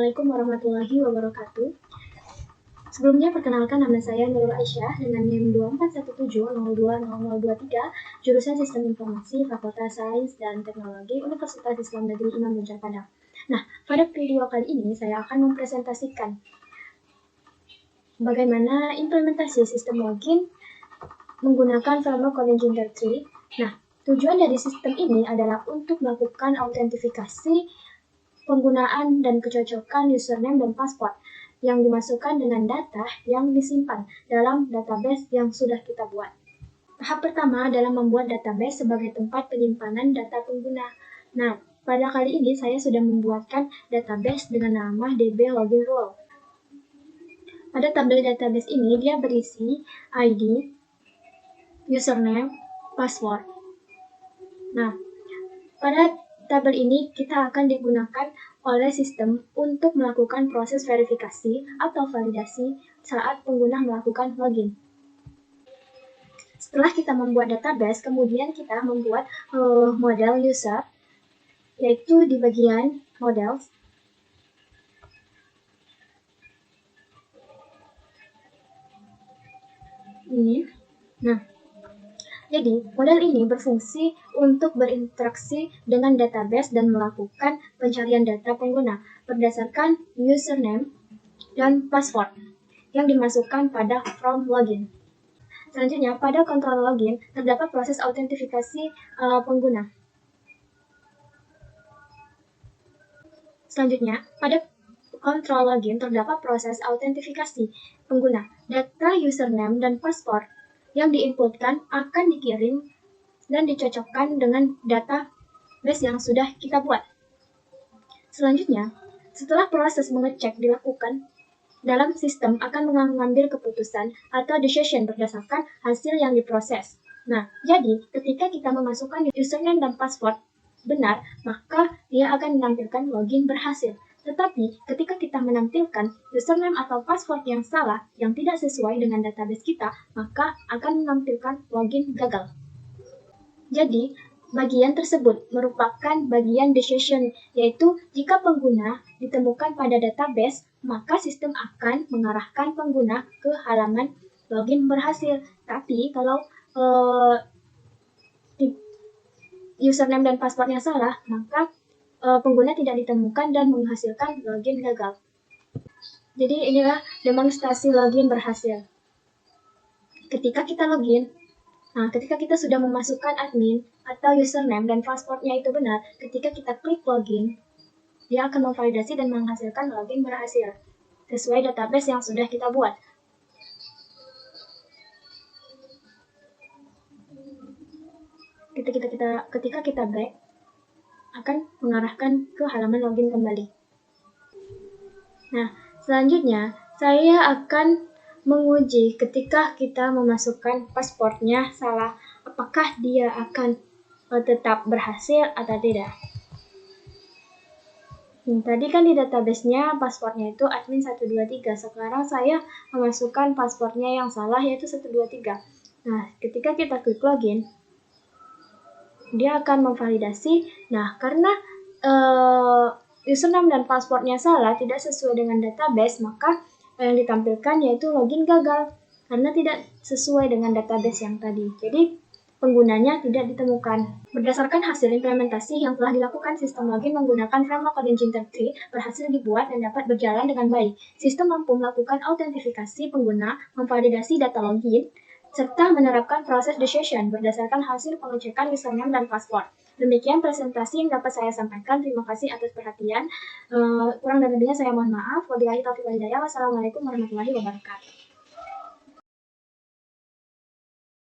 Assalamualaikum warahmatullahi wabarakatuh. Sebelumnya perkenalkan, nama saya Nurul Aisyah dengan NIM 2417020023, jurusan Sistem Informasi, Fakultas Sains dan Teknologi, Universitas Islam Negeri Imam Bonjol Padang. Nah, pada video kali ini saya akan mempresentasikan bagaimana implementasi sistem login menggunakan framework Kotlin Juncker 3. Nah, tujuan dari sistem ini adalah untuk melakukan autentifikasi penggunaan dan kecocokan username dan password yang dimasukkan dengan data yang disimpan dalam database yang sudah kita buat. Tahap pertama adalah membuat database sebagai tempat penyimpanan data pengguna. Nah, pada kali ini saya sudah membuatkan database dengan nama DB Login Rule. Pada tabel database ini dia berisi ID, username, password. Nah, pada tabel ini kita akan digunakan oleh sistem untuk melakukan proses verifikasi atau validasi saat pengguna melakukan login. Setelah kita membuat database, kemudian kita membuat model user, yaitu di bagian models. Ini. Nah, jadi, model ini berfungsi untuk berinteraksi dengan database dan melakukan pencarian data pengguna berdasarkan username dan password yang dimasukkan pada form login. Selanjutnya, pada kontrol login terdapat proses autentifikasi pengguna. Selanjutnya, pada kontrol login terdapat proses autentifikasi pengguna. Data username dan password yang diinputkan akan dikirim dan dicocokkan dengan database yang sudah kita buat. Selanjutnya, setelah proses mengecek dilakukan, dalam sistem akan mengambil keputusan atau decision berdasarkan hasil yang diproses. Nah, jadi ketika kita memasukkan username dan password benar, maka dia akan menampilkan login berhasil. Tetapi, ketika kita menampilkan username atau password yang salah, yang tidak sesuai dengan database kita, maka akan menampilkan login gagal. Jadi, bagian tersebut merupakan bagian decision, yaitu jika pengguna ditemukan pada database, maka sistem akan mengarahkan pengguna ke halaman login berhasil. Tapi, kalau username dan passwordnya salah, maka pengguna tidak ditemukan dan menghasilkan login gagal. Jadi inilah demonstrasi login berhasil. Ketika kita login, ketika kita sudah memasukkan admin atau username dan passwordnya itu benar, ketika kita klik login, dia akan memvalidasi dan menghasilkan login berhasil sesuai database yang sudah kita buat. Ketika kita back, akan mengarahkan ke halaman login kembali. Nah, selanjutnya saya akan menguji ketika kita memasukkan passwordnya salah, apakah dia akan tetap berhasil atau tidak. Tadi kan di database-nya passwordnya itu admin123, sekarang saya memasukkan passwordnya yang salah yaitu 123. Nah, ketika kita klik login, dia akan memvalidasi. Nah, karena username dan passwordnya salah, tidak sesuai dengan database, maka yang ditampilkan yaitu login gagal karena tidak sesuai dengan database yang tadi. Jadi, penggunanya tidak ditemukan. Berdasarkan hasil implementasi yang telah dilakukan, sistem login menggunakan framework Kotlin Juncker 3 berhasil dibuat dan dapat berjalan dengan baik. Sistem mampu melakukan autentifikasi pengguna, memvalidasi data login, serta menerapkan proses decision berdasarkan hasil pengecekan username dan password. Demikian presentasi yang dapat saya sampaikan. Terima kasih atas perhatian. Kurang dan lebihnya saya mohon maaf. Wabillahi taufiq wal hidayah. Wassalamualaikum warahmatullahi wabarakatuh.